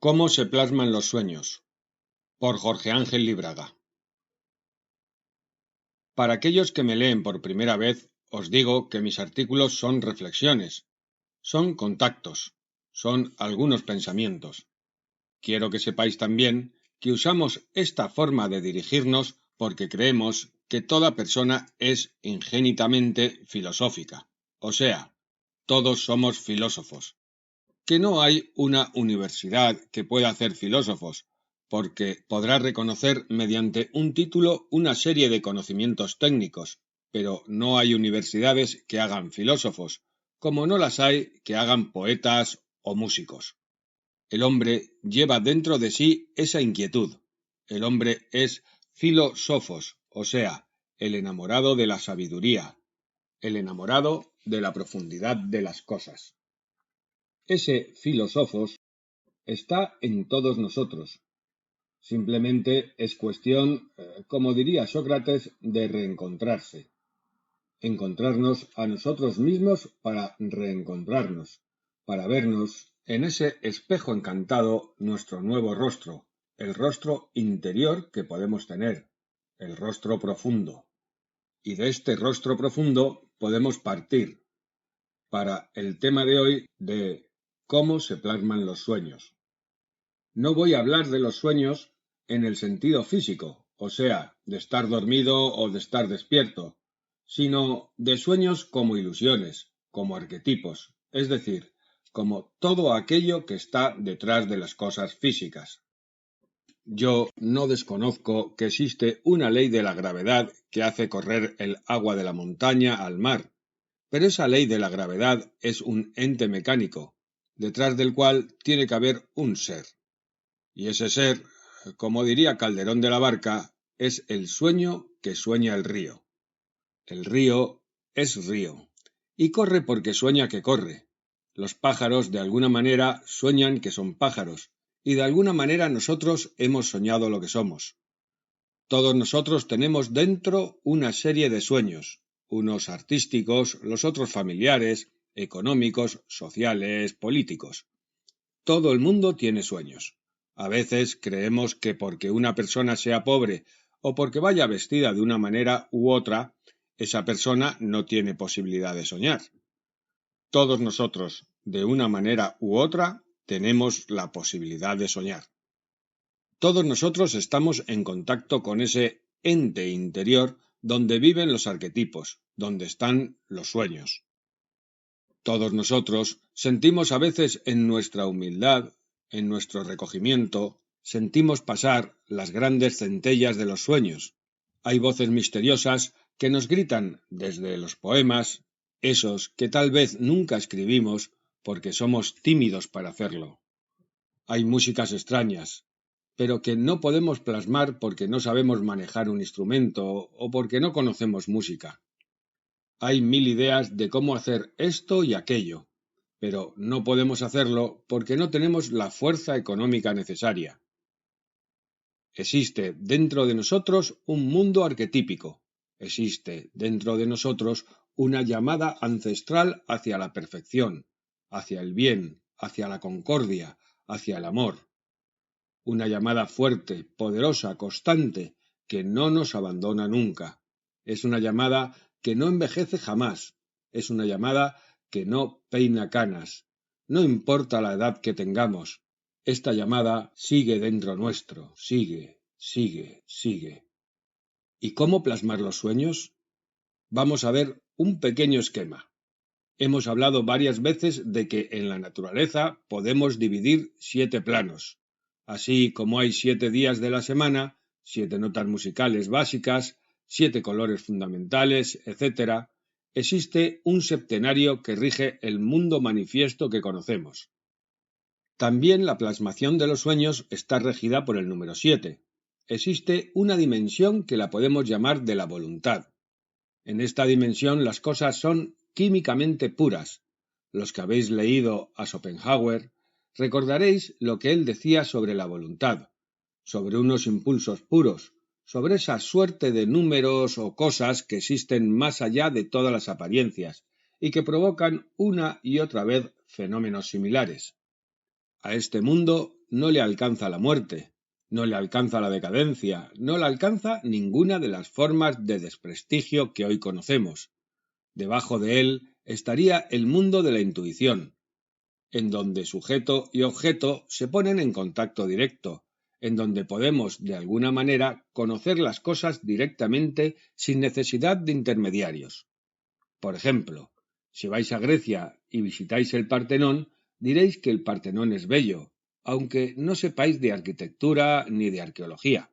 ¿Cómo se plasman los sueños? Por Jorge Ángel Libraga. Para aquellos que me leen por primera vez, os digo que mis artículos son reflexiones, son contactos, son algunos pensamientos. Quiero que sepáis también que usamos esta forma de dirigirnos porque creemos que toda persona es ingénitamente filosófica, o sea, todos somos filósofos. Que no hay una universidad que pueda hacer filósofos, porque podrá reconocer mediante un título una serie de conocimientos técnicos, pero no hay universidades que hagan filósofos, como no las hay que hagan poetas o músicos. El hombre lleva dentro de sí esa inquietud. El hombre es filósofos, o sea, el enamorado de la sabiduría, el enamorado de la profundidad de las cosas. Ese filósofos está en todos nosotros. Simplemente es cuestión, como diría Sócrates, de reencontrarse. Encontrarnos a nosotros mismos para reencontrarnos, para vernos en ese espejo encantado nuestro nuevo rostro, el rostro interior que podemos tener, el rostro profundo. Y de este rostro profundo podemos partir para el tema de hoy de cómo se plasman los sueños. No voy a hablar de los sueños en el sentido físico, o sea, de estar dormido o de estar despierto, sino de sueños como ilusiones, como arquetipos, es decir, como todo aquello que está detrás de las cosas físicas. Yo no desconozco que existe una ley de la gravedad que hace correr el agua de la montaña al mar, pero esa ley de la gravedad es un ente mecánico, detrás del cual tiene que haber un ser. Y ese ser, como diría Calderón de la Barca, es el sueño que sueña el río. El río es río, y corre porque sueña que corre. Los pájaros de alguna manera sueñan que son pájaros, y de alguna manera nosotros hemos soñado lo que somos. Todos nosotros tenemos dentro una serie de sueños, unos artísticos, los otros familiares, económicos, sociales, políticos. Todo el mundo tiene sueños. A veces creemos que porque una persona sea pobre o porque vaya vestida de una manera u otra, esa persona no tiene posibilidad de soñar. Todos nosotros, de una manera u otra, tenemos la posibilidad de soñar. Todos nosotros estamos en contacto con ese ente interior donde viven los arquetipos, donde están los sueños. Todos nosotros sentimos a veces en nuestra humildad, en nuestro recogimiento, sentimos pasar las grandes centellas de los sueños. Hay voces misteriosas que nos gritan desde los poemas, esos que tal vez nunca escribimos porque somos tímidos para hacerlo. Hay músicas extrañas, pero que no podemos plasmar porque no sabemos manejar un instrumento o porque no conocemos música. Hay mil ideas de cómo hacer esto y aquello, pero no podemos hacerlo porque no tenemos la fuerza económica necesaria. Existe dentro de nosotros un mundo arquetípico. Existe dentro de nosotros una llamada ancestral hacia la perfección, hacia el bien, hacia la concordia, hacia el amor. Una llamada fuerte, poderosa, constante, que no nos abandona nunca. Es una llamada que no envejece jamás. Es una llamada que no peina canas. No importa la edad que tengamos. Esta llamada sigue dentro nuestro, sigue, sigue, sigue. ¿Y cómo plasmar los sueños? Vamos a ver un pequeño esquema. Hemos hablado varias veces de que en la naturaleza podemos dividir 7 planos. Así como hay 7 días de la semana, 7 notas musicales básicas, 7 colores fundamentales, etc., existe un septenario que rige el mundo manifiesto que conocemos. También la plasmación de los sueños está regida por el número 7. Existe una dimensión que la podemos llamar de la voluntad. En esta dimensión las cosas son químicamente puras. Los que habéis leído a Schopenhauer recordaréis lo que él decía sobre la voluntad, sobre unos impulsos puros, sobre esa suerte de números o cosas que existen más allá de todas las apariencias y que provocan una y otra vez fenómenos similares. A este mundo no le alcanza la muerte, no le alcanza la decadencia, no le alcanza ninguna de las formas de desprestigio que hoy conocemos. Debajo de él estaría el mundo de la intuición, en donde sujeto y objeto se ponen en contacto directo, en donde podemos, de alguna manera, conocer las cosas directamente sin necesidad de intermediarios. Por ejemplo, si vais a Grecia y visitáis el Partenón, diréis que el Partenón es bello, aunque no sepáis de arquitectura ni de arqueología.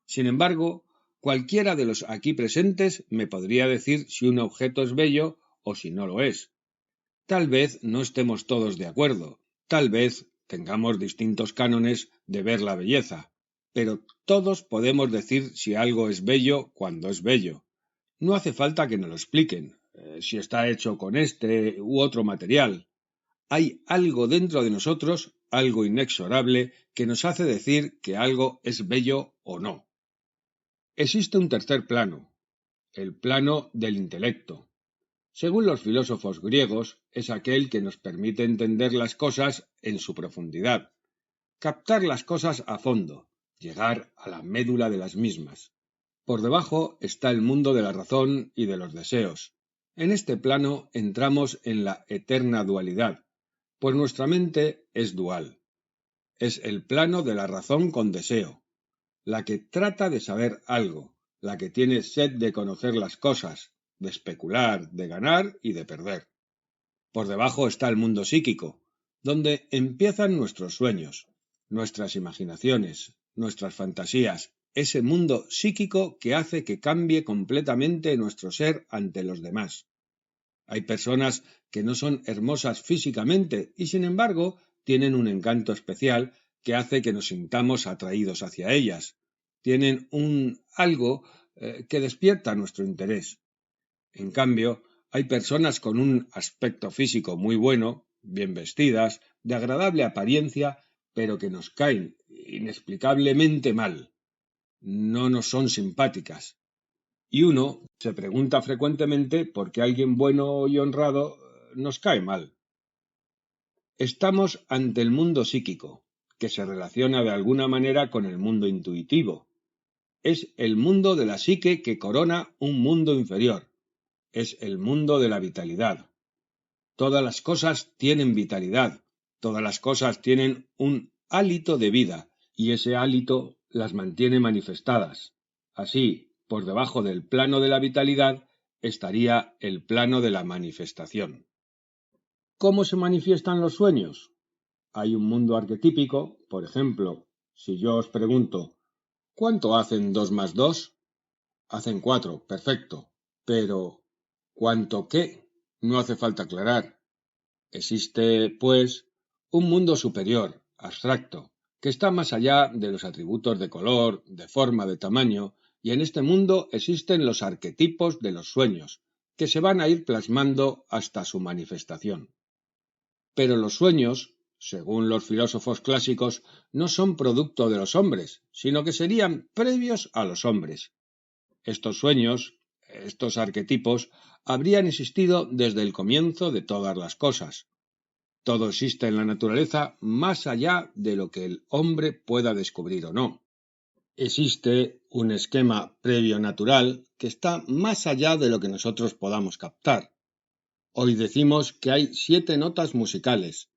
Sin embargo, cualquiera de los aquí presentes me podría decir si un objeto es bello o si no lo es. Tal vez no estemos todos de acuerdo, tal vez tengamos distintos cánones de ver la belleza, pero todos podemos decir si algo es bello cuando es bello. No hace falta que nos lo expliquen, si está hecho con este u otro material. Hay algo dentro de nosotros, algo inexorable, que nos hace decir que algo es bello o no. Existe un tercer plano, el plano del intelecto. Según los filósofos griegos, es aquel que nos permite entender las cosas en su profundidad, captar las cosas a fondo, llegar a la médula de las mismas. Por debajo está el mundo de la razón y de los deseos. En este plano entramos en la eterna dualidad, pues nuestra mente es dual. Es el plano de la razón con deseo, la que trata de saber algo, la que tiene sed de conocer las cosas, de especular, de ganar y de perder. Por debajo está el mundo psíquico, donde empiezan nuestros sueños, nuestras imaginaciones, nuestras fantasías, ese mundo psíquico que hace que cambie completamente nuestro ser ante los demás. Hay personas que no son hermosas físicamente y sin embargo tienen un encanto especial que hace que nos sintamos atraídos hacia ellas. Tienen un algo que despierta nuestro interés. En cambio, hay personas con un aspecto físico muy bueno, bien vestidas, de agradable apariencia, pero que nos caen inexplicablemente mal. No nos son simpáticas. Y uno se pregunta frecuentemente por qué alguien bueno y honrado nos cae mal. Estamos ante el mundo psíquico, que se relaciona de alguna manera con el mundo intuitivo. Es el mundo de la psique que corona un mundo inferior. Es el mundo de la vitalidad. Todas las cosas tienen vitalidad, todas las cosas tienen un hálito de vida, y ese hálito las mantiene manifestadas. Así, por debajo del plano de la vitalidad estaría el plano de la manifestación. ¿Cómo se manifiestan los sueños? Hay un mundo arquetípico, por ejemplo, si yo os pregunto, ¿cuánto hacen 2 más 2? Hacen 4, perfecto. Pero, ¿cuánto qué? No hace falta aclarar. Existe, pues, un mundo superior, abstracto, que está más allá de los atributos de color, de forma, de tamaño, y en este mundo existen los arquetipos de los sueños, que se van a ir plasmando hasta su manifestación. Pero los sueños, según los filósofos clásicos, no son producto de los hombres, sino que serían previos a los hombres. Estos sueños, estos arquetipos, habrían existido desde el comienzo de todas las cosas. Todo existe en la naturaleza más allá de lo que el hombre pueda descubrir o no. Existe un esquema previo natural que está más allá de lo que nosotros podamos captar. Hoy decimos que hay 7 notas musicales.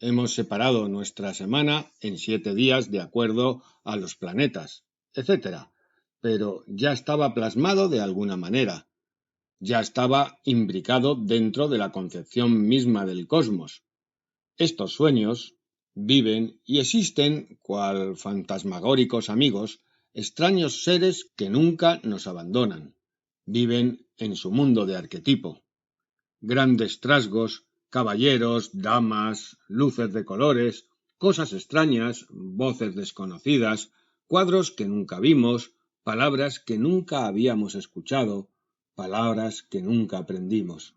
Hemos separado nuestra semana en 7 días de acuerdo a los planetas, etc. Pero ya estaba plasmado de alguna manera. Ya estaba imbricado dentro de la concepción misma del cosmos. Estos sueños viven y existen cual fantasmagóricos amigos, extraños seres que nunca nos abandonan. Viven en su mundo de arquetipo. Grandes trasgos, caballeros, damas, luces de colores, cosas extrañas, voces desconocidas, cuadros que nunca vimos, palabras que nunca habíamos escuchado, palabras que nunca aprendimos.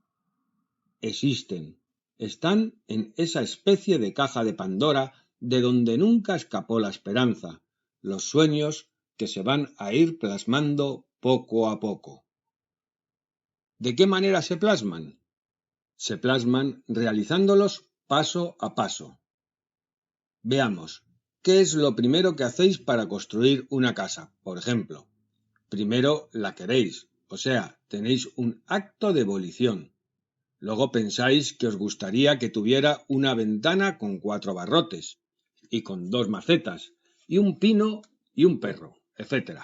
Existen, están en esa especie de caja de Pandora de donde nunca escapó la esperanza, los sueños que se van a ir plasmando poco a poco. ¿De qué manera se plasman? Se plasman realizándolos paso a paso. Veamos, ¿qué es lo primero que hacéis para construir una casa? Por ejemplo, primero la queréis, o sea, tenéis un acto de volición. Luego pensáis que os gustaría que tuviera una ventana con 4 barrotes, y con 2 macetas, y un pino y un perro, etc.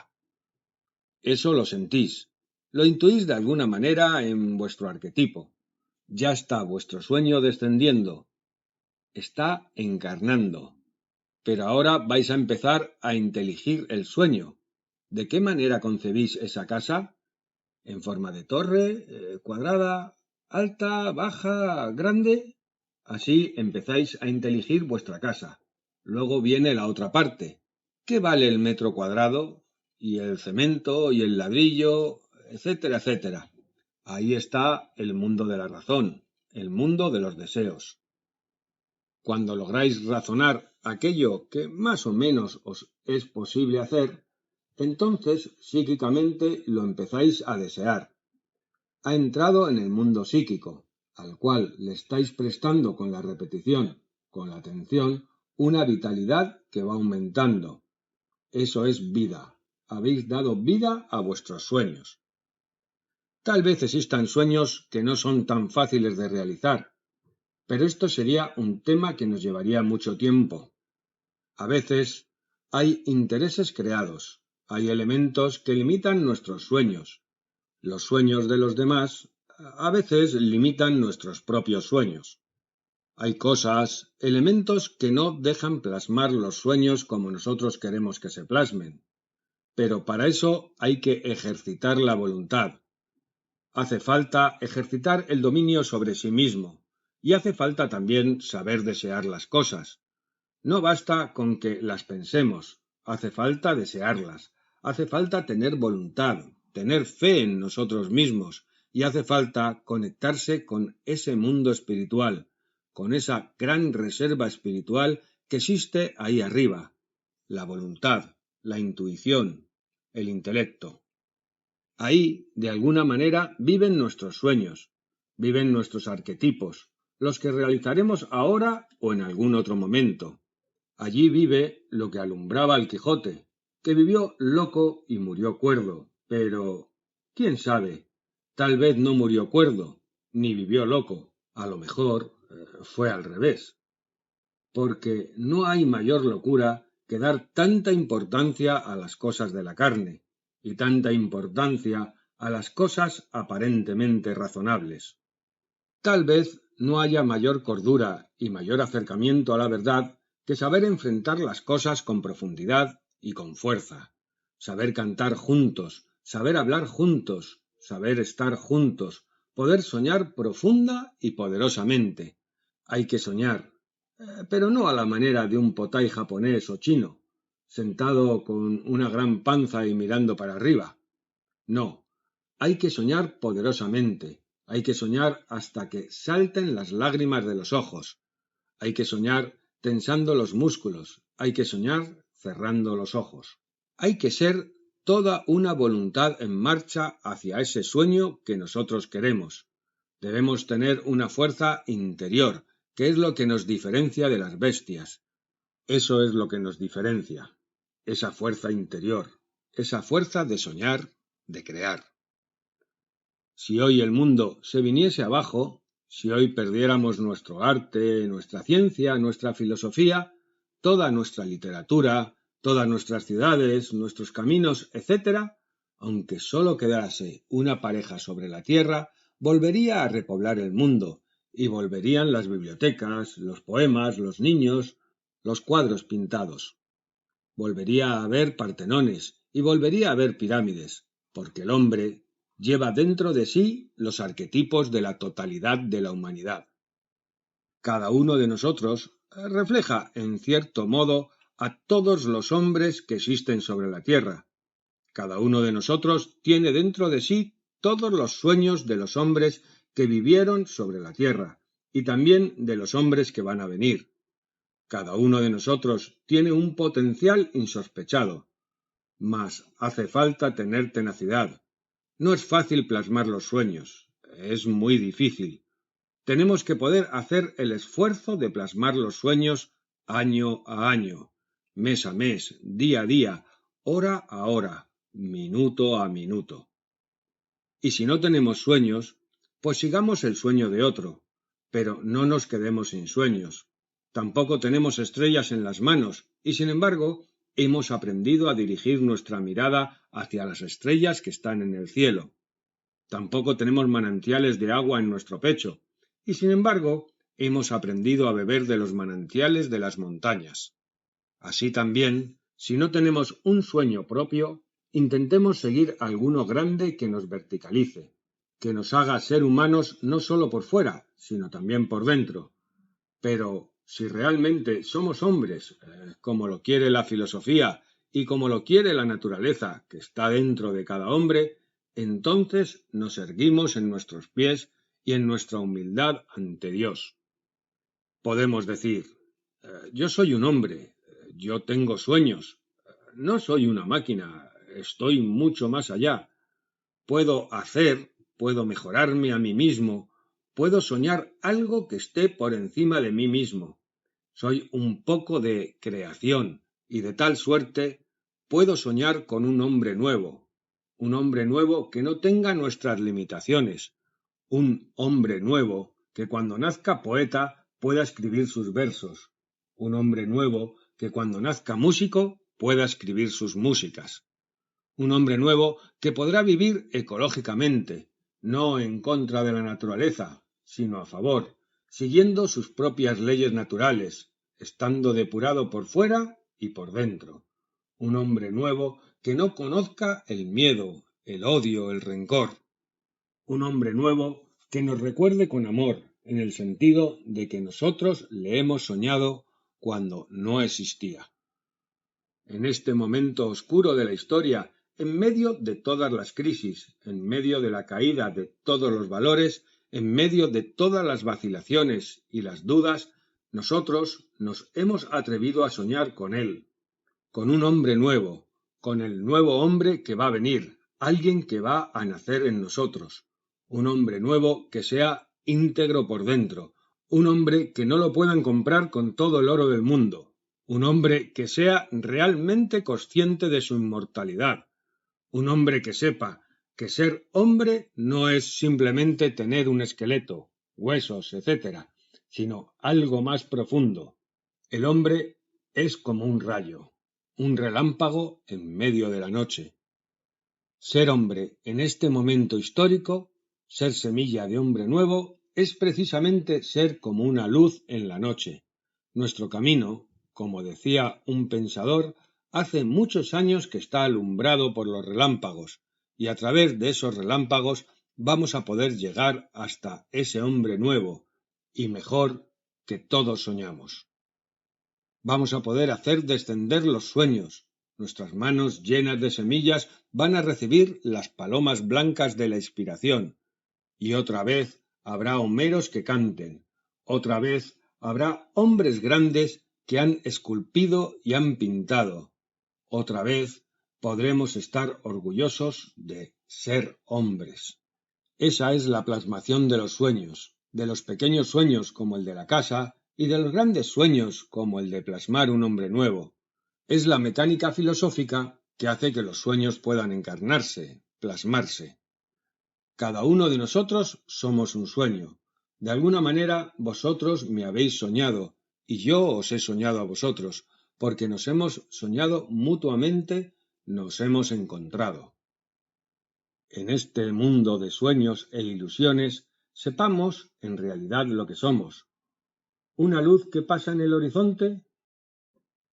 Eso lo sentís, lo intuís de alguna manera en vuestro arquetipo. Ya está vuestro sueño descendiendo, está encarnando. Pero ahora vais a empezar a inteligir el sueño. ¿De qué manera concebís esa casa? ¿En forma de torre, cuadrada, alta, baja, grande? Así empezáis a inteligir vuestra casa. Luego viene la otra parte. ¿Qué vale el metro cuadrado? Y el cemento, y el ladrillo, etcétera, etcétera. Ahí está el mundo de la razón, el mundo de los deseos. Cuando lográis razonar aquello que más o menos os es posible hacer, entonces psíquicamente lo empezáis a desear. Ha entrado en el mundo psíquico, al cual le estáis prestando con la repetición, con la atención, una vitalidad que va aumentando. Eso es vida. Habéis dado vida a vuestros sueños. Tal vez existan sueños que no son tan fáciles de realizar, pero esto sería un tema que nos llevaría mucho tiempo. A veces hay intereses creados, hay elementos que limitan nuestros sueños. Los sueños de los demás a veces limitan nuestros propios sueños. Hay cosas, elementos que no dejan plasmar los sueños como nosotros queremos que se plasmen. Pero para eso hay que ejercitar la voluntad. Hace falta ejercitar el dominio sobre sí mismo y hace falta también saber desear las cosas. No basta con que las pensemos, hace falta desearlas, hace falta tener voluntad, tener fe en nosotros mismos y hace falta conectarse con ese mundo espiritual, con esa gran reserva espiritual que existe ahí arriba, la voluntad, la intuición, el intelecto. Ahí, de alguna manera, viven nuestros sueños, viven nuestros arquetipos, los que realizaremos ahora o en algún otro momento. Allí vive lo que alumbraba al Quijote, que vivió loco y murió cuerdo, pero quién sabe, tal vez no murió cuerdo, ni vivió loco, a lo mejor fue al revés, porque no hay mayor locura que dar tanta importancia a las cosas de la carne y tanta importancia a las cosas aparentemente razonables. Tal vez no haya mayor cordura y mayor acercamiento a la verdad que saber enfrentar las cosas con profundidad y con fuerza, saber cantar juntos, saber hablar juntos, saber estar juntos, poder soñar profunda y poderosamente. Hay que soñar, pero no a la manera de un potay japonés o chino, sentado con una gran panza y mirando para arriba. No, hay que soñar poderosamente, hay que soñar hasta que salten las lágrimas de los ojos, hay que soñar tensando los músculos, hay que soñar cerrando los ojos. Hay que ser toda una voluntad en marcha hacia ese sueño que nosotros queremos. Debemos tener una fuerza interior, que es lo que nos diferencia de las bestias. Eso es lo que nos diferencia, esa fuerza interior, esa fuerza de soñar, de crear. Si hoy el mundo se viniese abajo, si hoy perdiéramos nuestro arte, nuestra ciencia, nuestra filosofía, toda nuestra literatura, todas nuestras ciudades, nuestros caminos, etc., aunque solo quedase una pareja sobre la tierra, volvería a repoblar el mundo, y volverían las bibliotecas, los poemas, los niños, los cuadros pintados. Volvería a haber Partenones y volvería a haber pirámides, porque el hombre lleva dentro de sí los arquetipos de la totalidad de la humanidad. Cada uno de nosotros refleja, en cierto modo, a todos los hombres que existen sobre la tierra. Cada uno de nosotros tiene dentro de sí todos los sueños de los hombres que vivieron sobre la tierra y también de los hombres que van a venir. Cada uno de nosotros tiene un potencial insospechado, mas hace falta tener tenacidad. No es fácil plasmar los sueños, es muy difícil. Tenemos que poder hacer el esfuerzo de plasmar los sueños año a año, mes a mes, día a día, hora a hora, minuto a minuto. Y si no tenemos sueños, pues sigamos el sueño de otro, pero no nos quedemos sin sueños. Tampoco tenemos estrellas en las manos, y sin embargo, hemos aprendido a dirigir nuestra mirada hacia las estrellas que están en el cielo. Tampoco tenemos manantiales de agua en nuestro pecho, y sin embargo, hemos aprendido a beber de los manantiales de las montañas. Así también, si no tenemos un sueño propio, intentemos seguir alguno grande que nos verticalice, que nos haga ser humanos no solo por fuera, sino también por dentro. Pero si realmente somos hombres, como lo quiere la filosofía y como lo quiere la naturaleza que está dentro de cada hombre, entonces nos erguimos en nuestros pies y en nuestra humildad ante Dios. Podemos decir, yo soy un hombre, yo tengo sueños, no soy una máquina, estoy mucho más allá. Puedo hacer, puedo mejorarme a mí mismo, puedo soñar algo que esté por encima de mí mismo. Soy un poco de creación y de tal suerte puedo soñar con un hombre nuevo que no tenga nuestras limitaciones, un hombre nuevo que cuando nazca poeta pueda escribir sus versos, un hombre nuevo que cuando nazca músico pueda escribir sus músicas, un hombre nuevo que podrá vivir ecológicamente, no en contra de la naturaleza, sino a favor, siguiendo sus propias leyes naturales, estando depurado por fuera y por dentro. Un hombre nuevo que no conozca el miedo, el odio, el rencor. Un hombre nuevo que nos recuerde con amor, en el sentido de que nosotros le hemos soñado cuando no existía. En este momento oscuro de la historia, en medio de todas las crisis, en medio de la caída de todos los valores, en medio de todas las vacilaciones y las dudas, nosotros nos hemos atrevido a soñar con él, con un hombre nuevo, con el nuevo hombre que va a venir, alguien que va a nacer en nosotros, un hombre nuevo que sea íntegro por dentro, un hombre que no lo puedan comprar con todo el oro del mundo, un hombre que sea realmente consciente de su inmortalidad, un hombre que sepa que ser hombre no es simplemente tener un esqueleto, huesos, etc., sino algo más profundo. El hombre es como un rayo, un relámpago en medio de la noche. Ser hombre en este momento histórico, ser semilla de hombre nuevo, es precisamente ser como una luz en la noche. Nuestro camino, como decía un pensador, hace muchos años que está alumbrado por los relámpagos, y a través de esos relámpagos vamos a poder llegar hasta ese hombre nuevo, y mejor que todos soñamos. Vamos a poder hacer descender los sueños. Nuestras manos llenas de semillas van a recibir las palomas blancas de la inspiración. Y otra vez habrá homeros que canten. Otra vez habrá hombres grandes que han esculpido y han pintado. Otra vez podremos estar orgullosos de ser hombres. Esa es la plasmación de los sueños, de los pequeños sueños como el de la casa y de los grandes sueños como el de plasmar un hombre nuevo. Es la mecánica filosófica que hace que los sueños puedan encarnarse, plasmarse. Cada uno de nosotros somos un sueño. De alguna manera vosotros me habéis soñado y yo os he soñado a vosotros, porque nos hemos soñado mutuamente, nos hemos encontrado. En este mundo de sueños e ilusiones, sepamos en realidad lo que somos. ¿Una luz que pasa en el horizonte?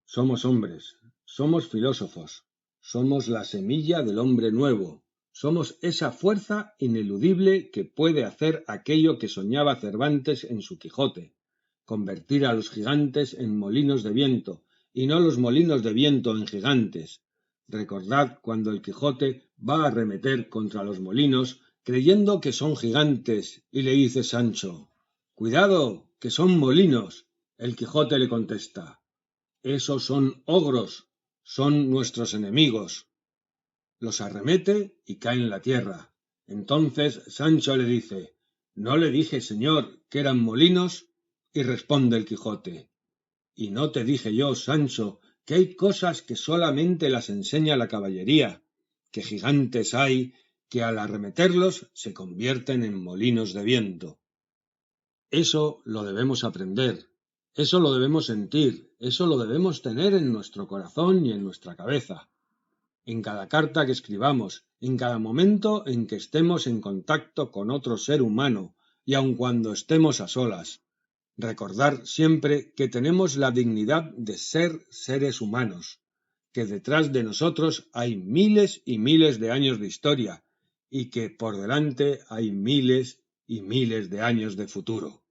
Somos hombres, somos filósofos, somos la semilla del hombre nuevo, somos esa fuerza ineludible que puede hacer aquello que soñaba Cervantes en su Quijote, convertir a los gigantes en molinos de viento, y no los molinos de viento en gigantes. Recordad cuando el Quijote va a arremeter contra los molinos, creyendo que son gigantes, y le dice Sancho, «Cuidado, que son molinos». El Quijote le contesta, «Esos son ogros, son nuestros enemigos». Los arremete y cae en la tierra. Entonces Sancho le dice, «¿No le dije, señor, que eran molinos?». Y responde el Quijote, Y no te dije yo, Sancho, que hay cosas que solamente las enseña la caballería, que gigantes hay que al arremeterlos se convierten en molinos de viento. Eso lo debemos aprender, eso lo debemos sentir, eso lo debemos tener en nuestro corazón y en nuestra cabeza. En cada carta que escribamos, en cada momento en que estemos en contacto con otro ser humano, y aun cuando estemos a solas. Recordar siempre que tenemos la dignidad de ser seres humanos, que detrás de nosotros hay miles y miles de años de historia, y que por delante hay miles y miles de años de futuro.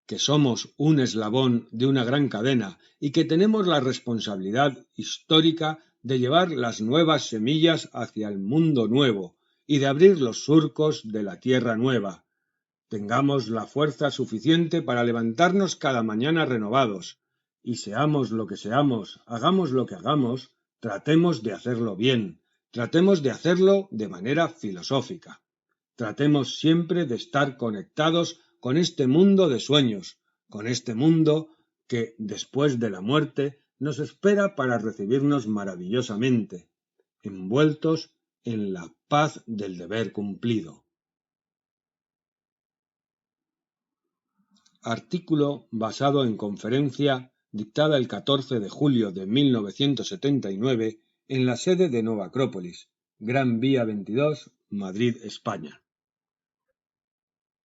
Que somos un eslabón de una gran cadena y que tenemos la responsabilidad histórica de llevar las nuevas semillas hacia el mundo nuevo y de abrir los surcos de la tierra nueva. Tengamos la fuerza suficiente para levantarnos cada mañana renovados, y seamos lo que seamos, hagamos lo que hagamos, tratemos de hacerlo bien, tratemos de hacerlo de manera filosófica. Tratemos siempre de estar conectados con este mundo de sueños, con este mundo que, después de la muerte, nos espera para recibirnos maravillosamente, envueltos en la paz del deber cumplido. Artículo basado en conferencia dictada el 14 de julio de 1979 en la sede de Nova Acrópolis, Gran Vía 22, Madrid, España.